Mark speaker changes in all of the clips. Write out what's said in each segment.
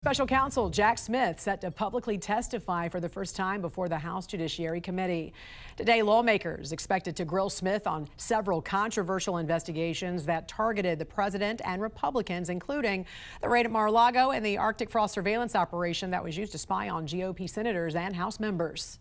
Speaker 1: Special Counsel Jack Smith set to publicly testify for the first time before the House Judiciary Committee. Today, lawmakers expected to grill Smith on several controversial investigations that targeted the president and Republicans, including the raid at Mar-a-Lago and the Arctic frost surveillance operation that was used to spy on GOP senators and House members.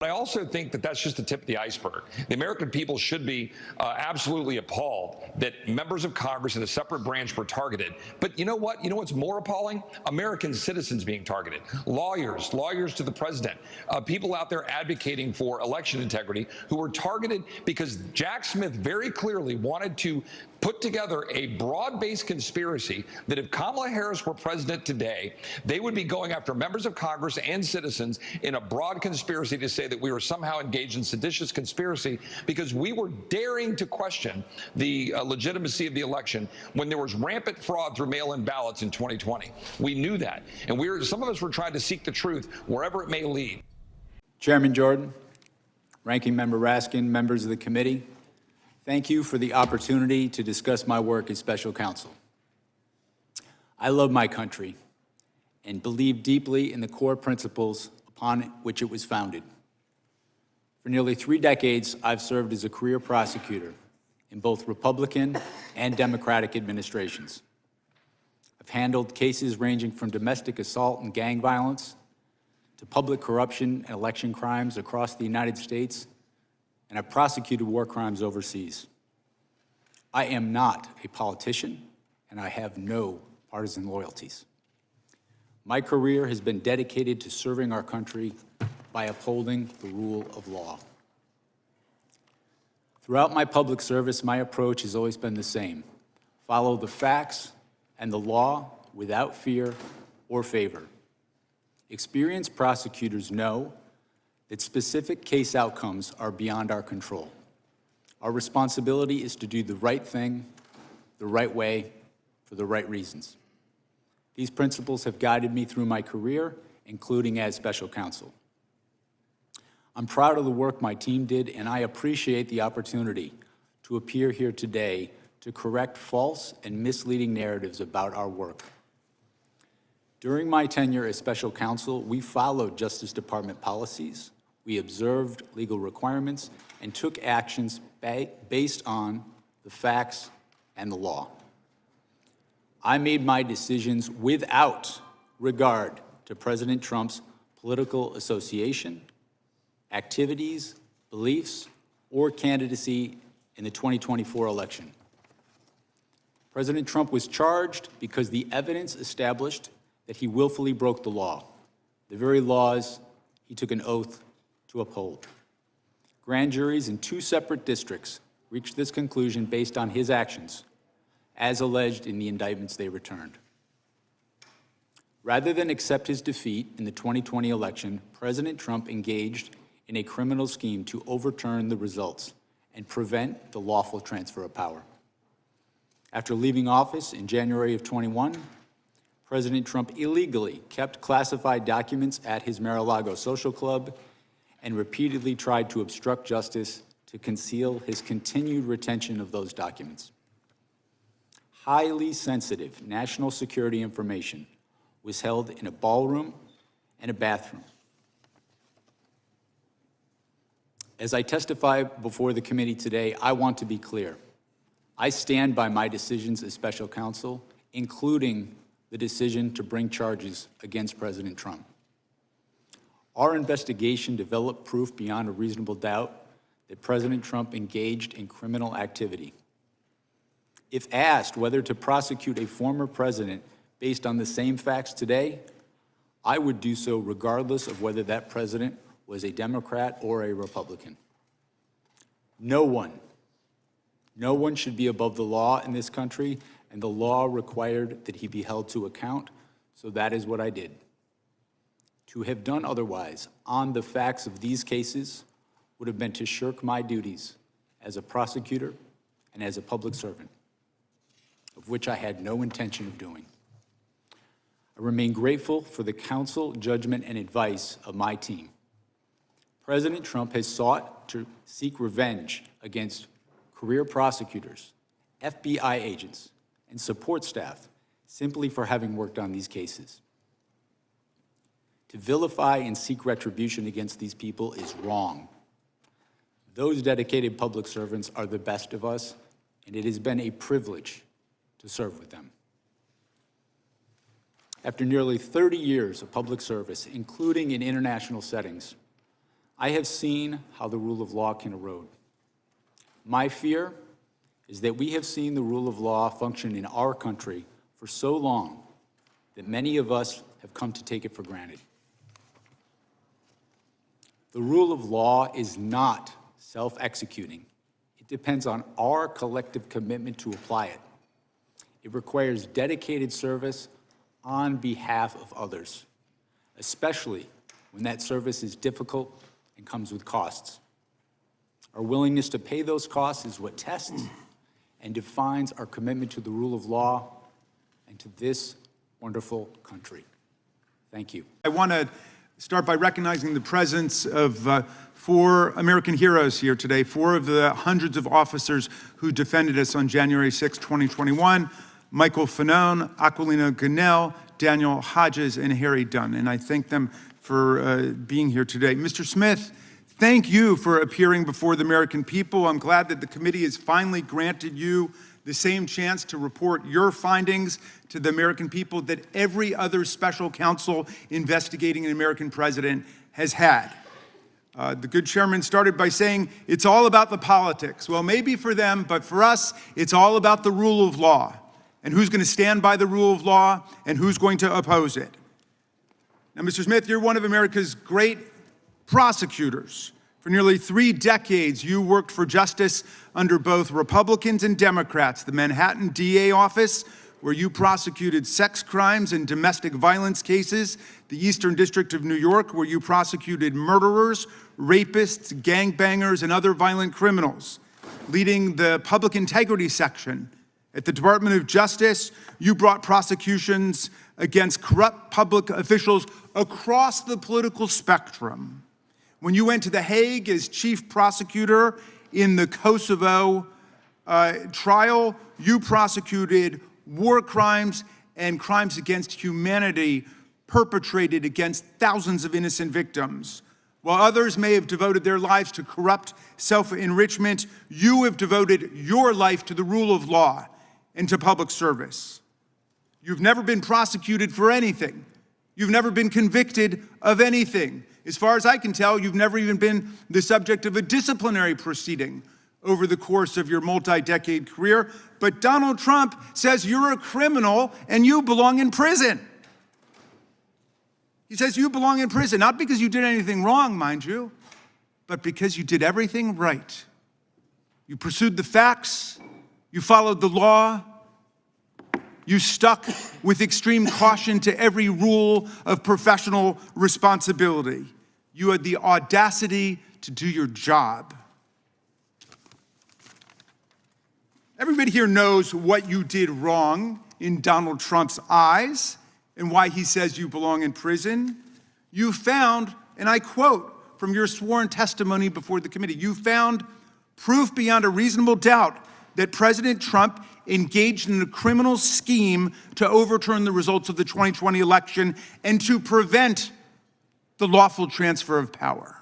Speaker 2: I also think that that's just the tip of the iceberg. The American people should be absolutely appalled that members of Congress in a separate branch were targeted. But you know what? You know what's more appalling? American citizens being targeted. Lawyers to the president, people out there advocating for election integrity who were targeted because Jack Smith very clearly wanted to put together a broad-based conspiracy that if Kamala Harris were president today, they would be going after members of Congress and citizens in a broad conspiracy to say that we were somehow engaged in seditious conspiracy because we were daring to question the legitimacy of the election when there was rampant fraud through mail-in ballots in 2020. We knew that. And some of us were trying to seek the truth wherever it may lead.
Speaker 3: Chairman Jordan, Ranking Member Raskin, members of the committee, thank you for the opportunity to discuss my work as special counsel. I love my country and believe deeply in the core principles upon which it was founded. For nearly 3 decades, I've served as a career prosecutor in both Republican and Democratic administrations. I've handled cases ranging from domestic assault and gang violence to public corruption and election crimes across the United States, and I've prosecuted war crimes overseas. I am not a politician, and I have no partisan loyalties. My career has been dedicated to serving our country by upholding the rule of law. Throughout my public service, my approach has always been the same: follow the facts and the law without fear or favor. Experienced prosecutors know that specific case outcomes are beyond our control. Our responsibility is to do the right thing, the right way, for the right reasons. These principles have guided me through my career, including as special counsel. I'm proud of the work my team did, and I appreciate the opportunity to appear here today to correct false and misleading narratives about our work. During my tenure as special counsel, we followed Justice Department policies. We observed legal requirements and took actions based on the facts and the law. I made my decisions without regard to President Trump's political association, activities, beliefs, or candidacy in the 2024 election. President Trump was charged because the evidence established that he willfully broke the law, the very laws he took an oath to uphold. Grand juries in 2 separate districts reached this conclusion based on his actions, as alleged in the indictments they returned. Rather than accept his defeat in the 2020 election, President Trump engaged in a criminal scheme to overturn the results and prevent the lawful transfer of power. After leaving office in January of 21, President Trump illegally kept classified documents at his Mar-a-Lago social club and repeatedly tried to obstruct justice to conceal his continued retention of those documents. Highly sensitive national security information was held in a ballroom and a bathroom. As I testify before the committee today, I want to be clear. I stand by my decisions as special counsel, including the decision to bring charges against President Trump. Our investigation developed proof beyond a reasonable doubt that President Trump engaged in criminal activity. If asked whether to prosecute a former president based on the same facts today, I would do so regardless of whether that president was a Democrat or a Republican. No one should be above the law in this country, and the law required that he be held to account, so that is what I did. To have done otherwise on the facts of these cases would have been to shirk my duties as a prosecutor and as a public servant, of which I had no intention of doing. I remain grateful for the counsel, judgment, and advice of my team. President Trump has sought to seek revenge against career prosecutors, FBI agents, and support staff simply for having worked on these cases. To vilify and seek retribution against these people is wrong. Those dedicated public servants are the best of us, and it has been a privilege to serve with them. After nearly 30 years of public service, including in international settings, I have seen how the rule of law can erode. My fear is that we have seen the rule of law function in our country for so long that many of us have come to take it for granted. The rule of law is not self-executing. It depends on our collective commitment to apply it. It requires dedicated service on behalf of others, especially when that service is difficult and comes with costs. Our willingness to pay those costs is what tests and defines our commitment to the rule of law and to this wonderful country. Thank you.
Speaker 4: I want to start by recognizing the presence of 4 American heroes here today, 4 of the hundreds of officers who defended us on January 6, 2021, Michael Fanone, Aquilino Gunnell, Daniel Hodges, and Harry Dunn. And I thank them for being here today. Mr. Smith, thank you for appearing before the American people. I'm glad that the committee has finally granted you the same chance to report your findings to the American people that every other special counsel investigating an American president has had. The good chairman started by saying, it's all about the politics. Well, maybe for them, but for us, it's all about the rule of law and who's going to stand by the rule of law and who's going to oppose it. Now, Mr. Smith, you're one of America's great prosecutors. For nearly 3 decades, you worked for justice under both Republicans and Democrats. The Manhattan DA office, where you prosecuted sex crimes and domestic violence cases. The Eastern District of New York, where you prosecuted murderers, rapists, gangbangers, and other violent criminals. Leading the public integrity section at the Department of Justice, you brought prosecutions against corrupt public officials across the political spectrum. When you went to The Hague as chief prosecutor in the Kosovo trial, you prosecuted war crimes and crimes against humanity perpetrated against thousands of innocent victims. While others may have devoted their lives to corrupt self-enrichment, you have devoted your life to the rule of law and to public service. You've never been prosecuted for anything. You've never been convicted of anything. As far as I can tell, you've never even been the subject of a disciplinary proceeding over the course of your multi-decade career. But Donald Trump says you're a criminal and you belong in prison. He says you belong in prison, not because you did anything wrong, mind you, but because you did everything right. You pursued the facts, you followed the law, you stuck with extreme caution to every rule of professional responsibility. You had the audacity to do your job. Everybody here knows what you did wrong in Donald Trump's eyes and why he says you belong in prison. You found, and I quote from your sworn testimony before the committee, you found proof beyond a reasonable doubt that President Trump engaged in a criminal scheme to overturn the results of the 2020 election and to prevent the lawful transfer of power.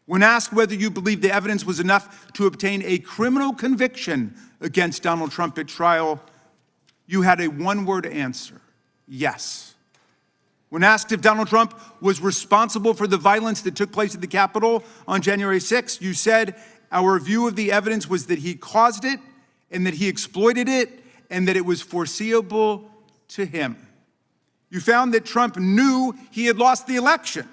Speaker 4: When asked whether you believe the evidence was enough to obtain a criminal conviction against Donald Trump at trial, you had a one-word answer: yes. When asked if Donald Trump was responsible for the violence that took place at the Capitol on January 6th, you said, our view of the evidence was that he caused it and that he exploited it and that it was foreseeable to him. You found that Trump knew he had lost the election.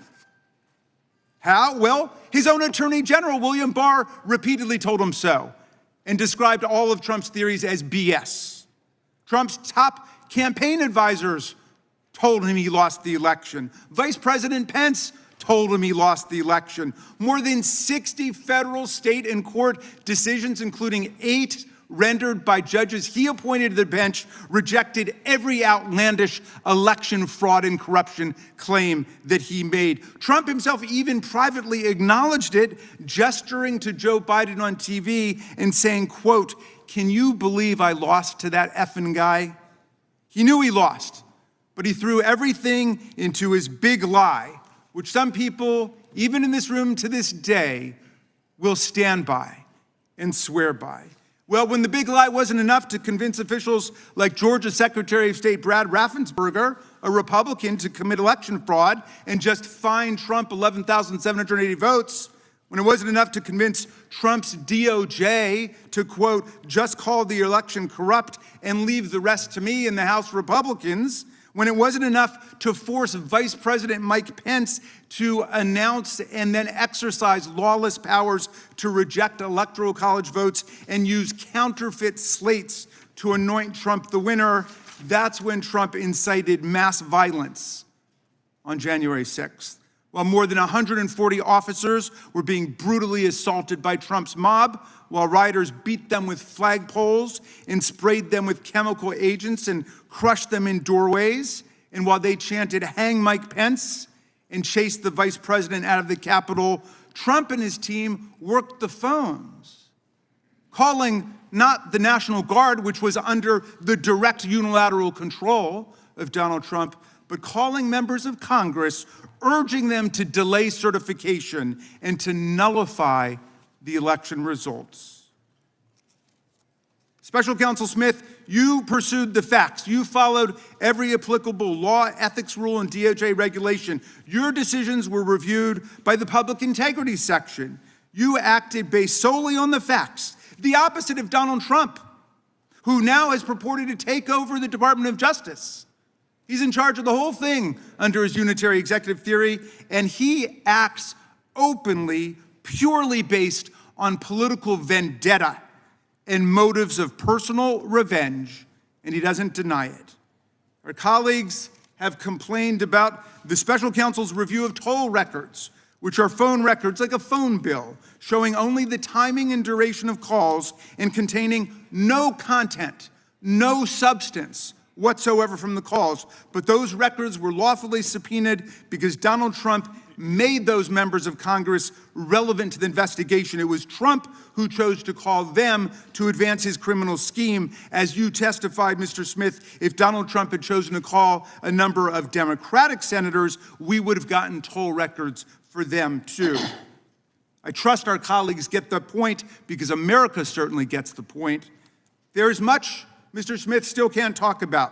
Speaker 4: How? Well, his own Attorney General, William Barr, repeatedly told him so and described all of Trump's theories as BS. Trump's top campaign advisors told him he lost the election. Vice President Pence told him he lost the election. More than 60 federal, state, and court decisions, including 8 rendered by judges he appointed to the bench, rejected every outlandish election fraud and corruption claim that he made. Trump himself even privately acknowledged it, gesturing to Joe Biden on TV and saying, quote, "Can you believe I lost to that effing guy?" He knew he lost, but he threw everything into his big lie, which some people, even in this room to this day, will stand by and swear by. Well, when the big lie wasn't enough to convince officials like Georgia Secretary of State Brad Raffensperger, a Republican, to commit election fraud and just fine Trump 11,780 votes, when it wasn't enough to convince Trump's DOJ to, quote, just call the election corrupt and leave the rest to me and the House Republicans, when it wasn't enough to force Vice President Mike Pence to announce and then exercise lawless powers to reject Electoral College votes and use counterfeit slates to anoint Trump the winner, that's when Trump incited mass violence on January 6th. While more than 140 officers were being brutally assaulted by Trump's mob, while rioters beat them with flagpoles and sprayed them with chemical agents and crushed them in doorways, and while they chanted, "Hang Mike Pence," and chased the vice president out of the Capitol, Trump and his team worked the phones, calling not the National Guard, which was under the direct unilateral control of Donald Trump, but calling members of Congress, urging them to delay certification and to nullify the election results. Special Counsel Smith, you pursued the facts. You followed every applicable law, ethics rule, and DOJ regulation. Your decisions were reviewed by the Public Integrity Section. You acted based solely on the facts, the opposite of Donald Trump, who now has purported to take over the Department of Justice. He's in charge of the whole thing under his unitary executive theory, and he acts openly, purely based on political vendetta and motives of personal revenge, and he doesn't deny it. Our colleagues have complained about the special counsel's review of toll records, which are phone records like a phone bill, showing only the timing and duration of calls and containing no content, no substance whatsoever from the calls. But those records were lawfully subpoenaed because Donald Trump made those members of Congress relevant to the investigation. It was Trump who chose to call them to advance his criminal scheme. As you testified, Mr. Smith, if Donald Trump had chosen to call a number of Democratic senators, we would have gotten toll records for them too. I trust our colleagues get the point because America certainly gets the point. There is much Mr. Smith still can't talk about,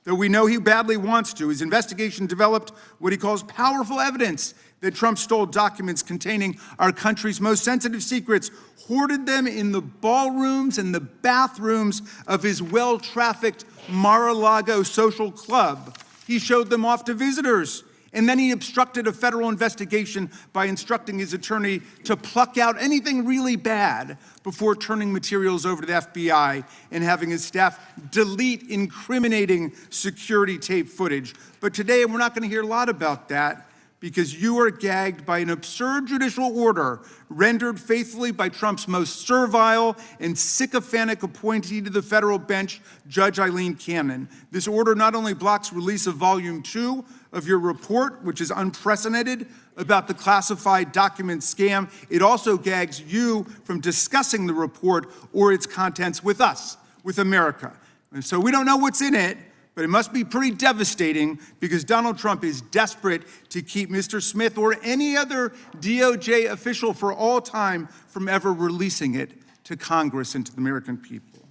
Speaker 4: though we know he badly wants to. His investigation developed what he calls powerful evidence that Trump stole documents containing our country's most sensitive secrets, hoarded them in the ballrooms and the bathrooms of his well-trafficked Mar-a-Lago social club. He showed them off to visitors. And then he obstructed a federal investigation by instructing his attorney to pluck out anything really bad before turning materials over to the FBI and having his staff delete incriminating security tape footage. But today we're not going to hear a lot about that because you are gagged by an absurd judicial order rendered faithfully by Trump's most servile and sycophantic appointee to the federal bench, Judge Eileen Cannon. This order not only blocks release of Volume 2 of your report, which is unprecedented, about the classified document scam, it also gags you from discussing the report or its contents with us, with America. And so we don't know what's in it, but it must be pretty devastating because Donald Trump is desperate to keep Mr. Smith or any other DOJ official for all time from ever releasing it to Congress and to the American people.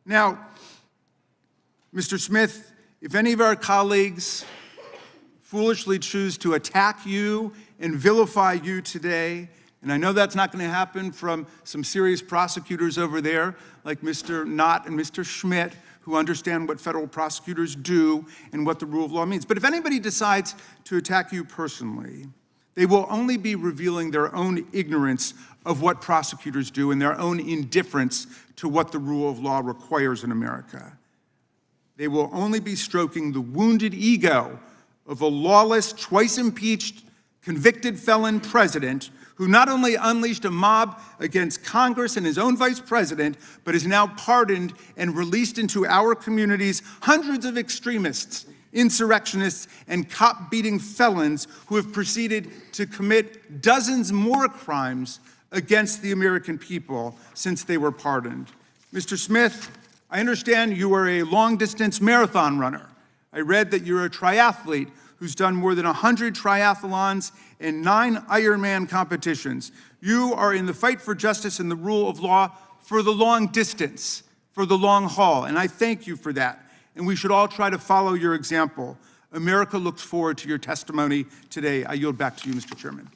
Speaker 4: Now, Mr. Smith, if any of our colleagues foolishly choose to attack you and vilify you today, and I know that's not going to happen from some serious prosecutors over there like Mr. Knott and Mr. Schmidt, who understand what federal prosecutors do and what the rule of law means. But if anybody decides to attack you personally, they will only be revealing their own ignorance of what prosecutors do and their own indifference to what the rule of law requires in America. They will only be stroking the wounded ego of a lawless, twice-impeached, convicted felon president who not only unleashed a mob against Congress and his own vice president, but is now pardoned and released into our communities hundreds of extremists, insurrectionists, and cop-beating felons who have proceeded to commit dozens more crimes against the American people since they were pardoned. Mr. Smith, I understand you are a long-distance marathon runner. I read that you're a triathlete who's done more than 100 triathlons and 9 Ironman competitions. You are in the fight for justice and the rule of law for the long distance, for the long haul, and I thank you for that. And we should all try to follow your example. America looks forward to your testimony today. I yield back to you, Mr. Chairman.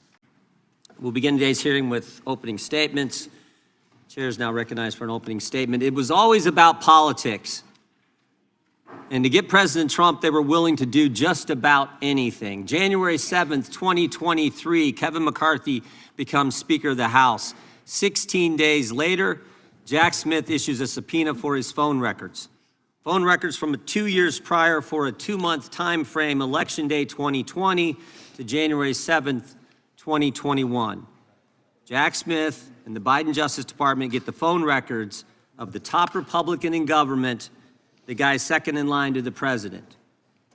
Speaker 5: We'll begin today's hearing with opening statements. Chair is now recognized for an opening statement. It was always about politics. And to get President Trump, they were willing to do just about anything. January 7th, 2023, Kevin McCarthy becomes Speaker of the House. 16 days later, Jack Smith issues a subpoena for his phone records. Phone records from 2 years prior for a 2-month time frame, Election Day 2020 to January 7th, 2021. Jack Smith and the Biden Justice Department get the phone records of the top Republican in government, the guy second in line to the president.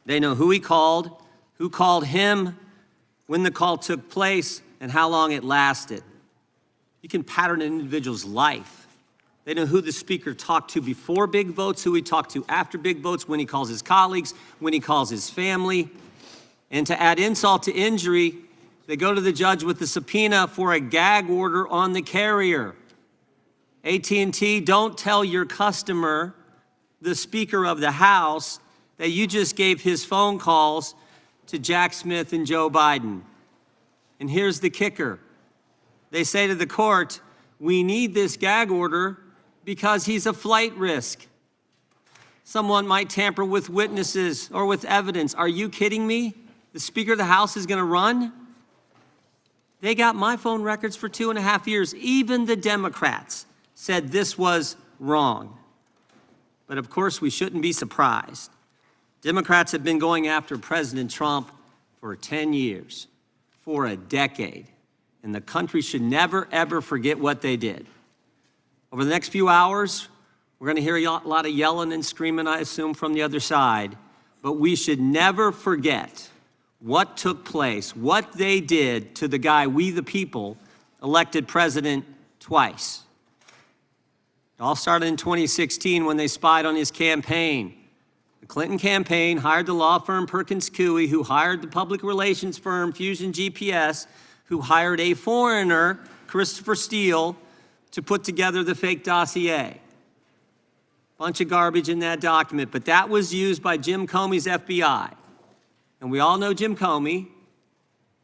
Speaker 5: They know who he called, who called him, when the call took place, and how long it lasted. You can pattern an individual's life. They know who the speaker talked to before big votes, who he talked to after big votes, when he calls his colleagues, when he calls his family. And to add insult to injury, they go to the judge with the subpoena for a gag order on the carrier. AT&T, don't tell your customer, the Speaker of the House, that you just gave his phone calls to Jack Smith and Joe Biden. And here's the kicker. They say to the court, we need this gag order because he's a flight risk. Someone might tamper with witnesses or with evidence. Are you kidding me? The Speaker of the House is going to run? They got my phone records for 2.5 years. Even the Democrats said this was wrong. But of course, we shouldn't be surprised. Democrats have been going after President Trump for 10 years, for a decade. And the country should never, ever forget what they did. Over the next few hours, we're going to hear a lot of yelling and screaming, I assume, from the other side. But we should never forget what took place, what they did to the guy, we the people, elected president twice. It all started in 2016 when they spied on his campaign. The Clinton campaign hired the law firm Perkins Coie, who hired the public relations firm Fusion GPS, who hired a foreigner, Christopher Steele, to put together the fake dossier. Bunch of garbage in that document, but that was used by Jim Comey's FBI. And we all know Jim Comey.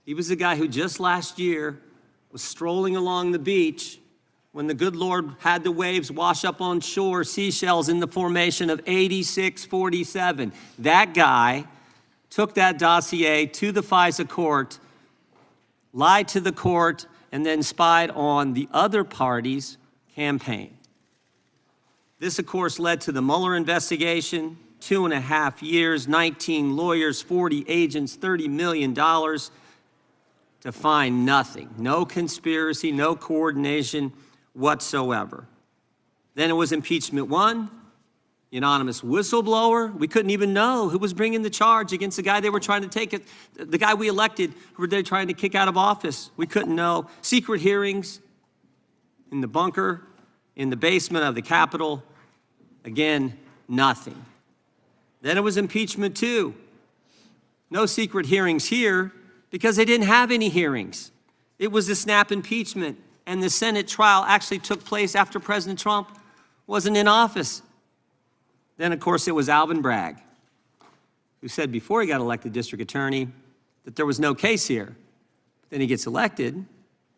Speaker 5: He was the guy who just last year was strolling along the beach when the good Lord had the waves wash up on shore seashells in the formation of 8647. That guy took that dossier to the FISA court, lied to the court, and then spied on the other party's campaign. This, of course, led to the Mueller investigation, 2.5 years, 19 lawyers, 40 agents, $30 million to find nothing. No conspiracy, no coordination whatsoever. Then it was impeachment 1, the anonymous whistleblower. We couldn't even know who was bringing the charge against the guy they were trying to take it, the guy we elected, who were they trying to kick out of office. We couldn't know. Secret hearings in the bunker, in the basement of the Capitol. Again, nothing. Then it was impeachment 2. No secret hearings here because they didn't have any hearings. It was a snap impeachment, and the Senate trial actually took place after President Trump wasn't in office. Then, of course, it was Alvin Bragg, who said before he got elected district attorney that there was no case here. Then he gets elected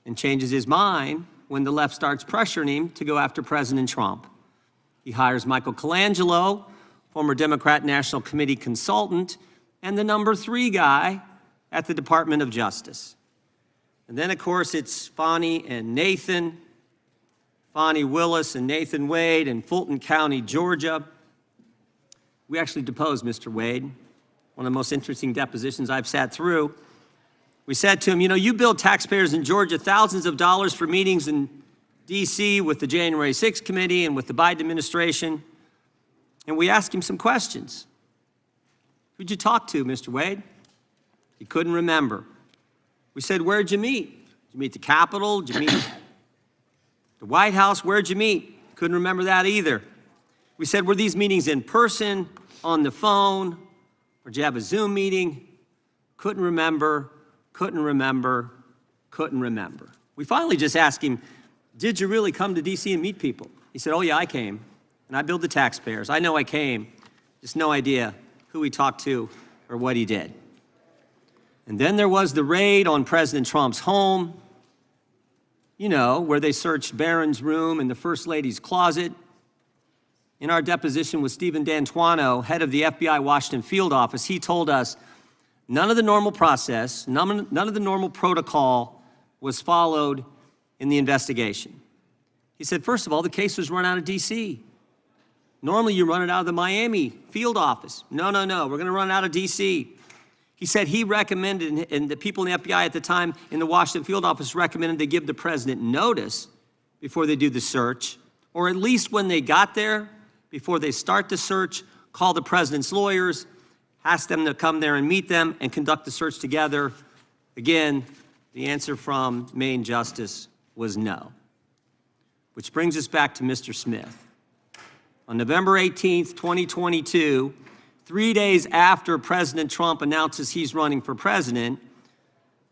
Speaker 5: and changes his mind when the left starts pressuring him to go after President Trump. He hires Michael Colangelo, former Democrat National Committee consultant, and the number 3 guy at the Department of Justice. And then, of course, it's Fani and Nathan, Fani Willis and Nathan Wade in Fulton County, Georgia. We actually deposed Mr. Wade, one of the most interesting depositions I've sat through. We said to him, you know, you billed taxpayers in Georgia thousands of dollars for meetings in D.C. with the January 6th committee and with the Biden administration. And we asked him some questions. Who'd you talk to, Mr. Wade? He couldn't remember. We said, where'd you meet? Did you meet the Capitol? Did you meet the White House? Where'd you meet? Couldn't remember that either. We said, were these meetings in person, on the phone, Or did you have a Zoom meeting? Couldn't remember, couldn't remember, couldn't remember. We finally just asked him, did you really come to DC and meet people? He said, oh yeah, I came, and I billed the taxpayers. I know I came, just no idea who he talked to or what he did. And then there was the raid on President Trump's home, you know, where they searched Barron's room and the First Lady's closet. In our deposition with Stephen D'Antuono, head of the FBI Washington field office, he told us none of the normal process, none of the normal protocol was followed in the investigation. He said, first of all, the case was run out of DC. Normally you run it out of the Miami field office. No, we're gonna run it out of DC. He said he recommended, and the people in the FBI at the time in the Washington field office recommended they give the president notice before they do the search, or at least when they got there, before they start the search, call the president's lawyers, ask them to come there and meet them and conduct the search together. Again, the answer from Maine Justice was no. Which brings us back to Mr. Smith. On November 18th, 2022, 3 days after President Trump announces he's running for president,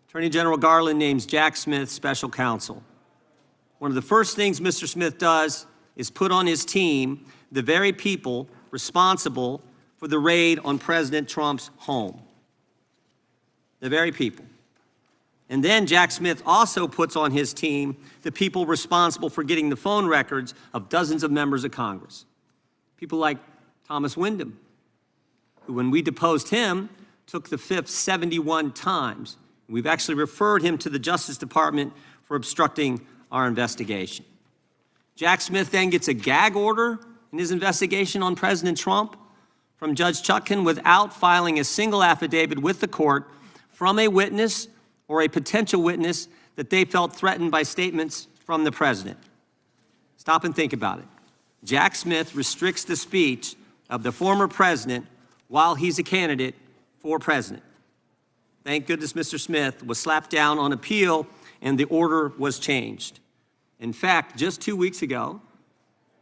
Speaker 5: Attorney General Garland names Jack Smith special counsel. One of the first things Mr. Smith does is put on his team the very people responsible for the raid on President Trump's home. The very people. And then Jack Smith also puts on his team the people responsible for getting the phone records of dozens of members of Congress. People like Thomas Wyndham, who, when we deposed him, took the fifth 71 times. We've actually referred him to the Justice Department for obstructing our investigation. Jack Smith then gets a gag order in his investigation on President Trump from Judge Chutkan without filing a single affidavit with the court from a witness or a potential witness that they felt threatened by statements from the president. Stop and think about it. Jack Smith restricts the speech of the former president while he's a candidate for president. Thank goodness Mr. Smith was slapped down on appeal and the order was changed. In fact, just 2 weeks ago,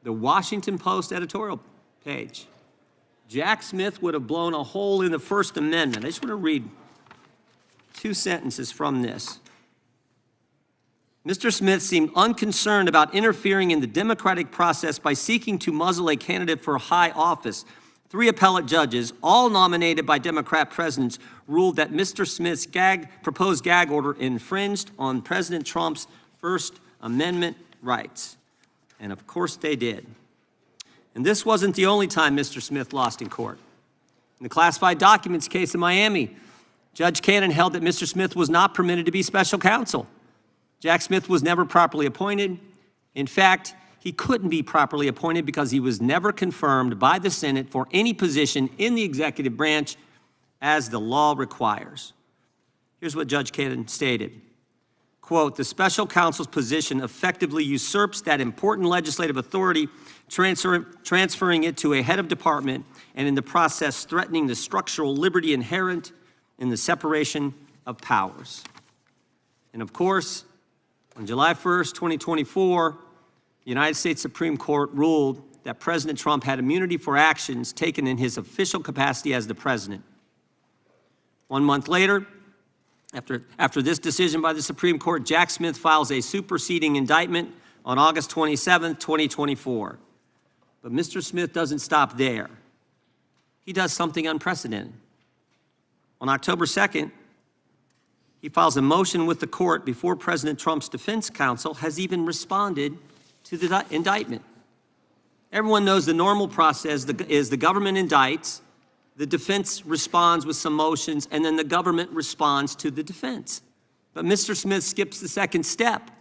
Speaker 5: the Washington Post editorial page, Jack Smith would have blown a hole in the First Amendment. I just want to read 2 sentences from this. Mr. Smith seemed unconcerned about interfering in the democratic process by seeking to muzzle a candidate for high office. 3 appellate judges, all nominated by Democrat presidents, ruled that Mr. Smith's proposed gag order infringed on President Trump's First Amendment rights. And of course they did. And this wasn't the only time Mr. Smith lost in court. In the classified documents case in Miami, Judge Cannon held that Mr. Smith was not permitted to be special counsel. Jack Smith was never properly appointed. In fact, he couldn't be properly appointed because he was never confirmed by the Senate for any position in the executive branch as the law requires. Here's what Judge Cannon stated. Quote, the special counsel's position effectively usurps that important legislative authority, transferring it to a head of department and in the process threatening the structural liberty inherent in the separation of powers. And of course, on July 1st, 2024, the United States Supreme Court ruled that President Trump had immunity for actions taken in his official capacity as the president. 1 month later, after this decision by the Supreme Court, Jack Smith files a superseding indictment on August 27, 2024. But Mr. Smith doesn't stop there. He does something unprecedented. On October 2nd, he files a motion with the court before President Trump's defense counsel has even responded to the indictment. Everyone knows the normal process is the government indicts, the defense responds with some motions, and then the government responds to the defense. But Mr. Smith skips the second step.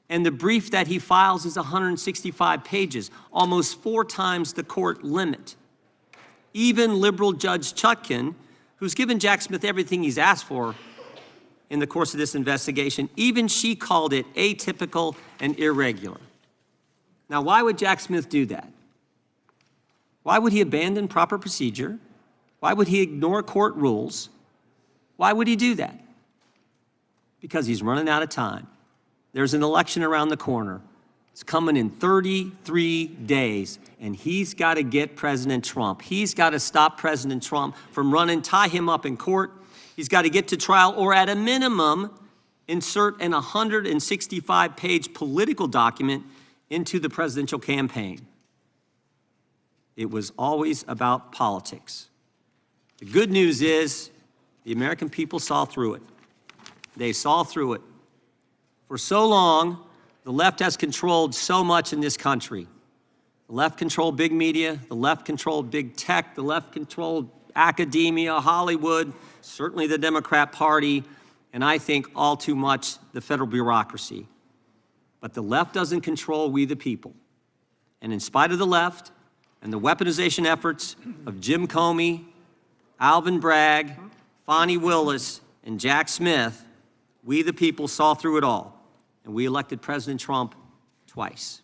Speaker 5: And the brief that he files is 165 pages, almost 4 times the court limit. Even liberal Judge Chutkan, who's given Jack Smith everything he's asked for in the course of this investigation, even she called it atypical and irregular. Now, why would Jack Smith do that? Why would he abandon proper procedure? Why would he ignore court rules? Why would he do that? Because he's running out of time. There's an election around the corner. It's coming in 33 days, and he's got to get President Trump. He's got to stop President Trump from running, tie him up in court. He's got to get to trial, or at a minimum, insert an 165-page political document into the presidential campaign. It was always about politics. The good news is the American people saw through it. They saw through it. For so long, the left has controlled so much in this country. The left controlled big media, the left controlled big tech, the left controlled academia, Hollywood, certainly the Democrat Party, and I think all too much the federal bureaucracy. But the left doesn't control we the people. And in spite of the left and the weaponization efforts of Jim Comey, Alvin Bragg, Fani Willis, and Jack Smith, we the people saw through it all, and we elected President Trump twice.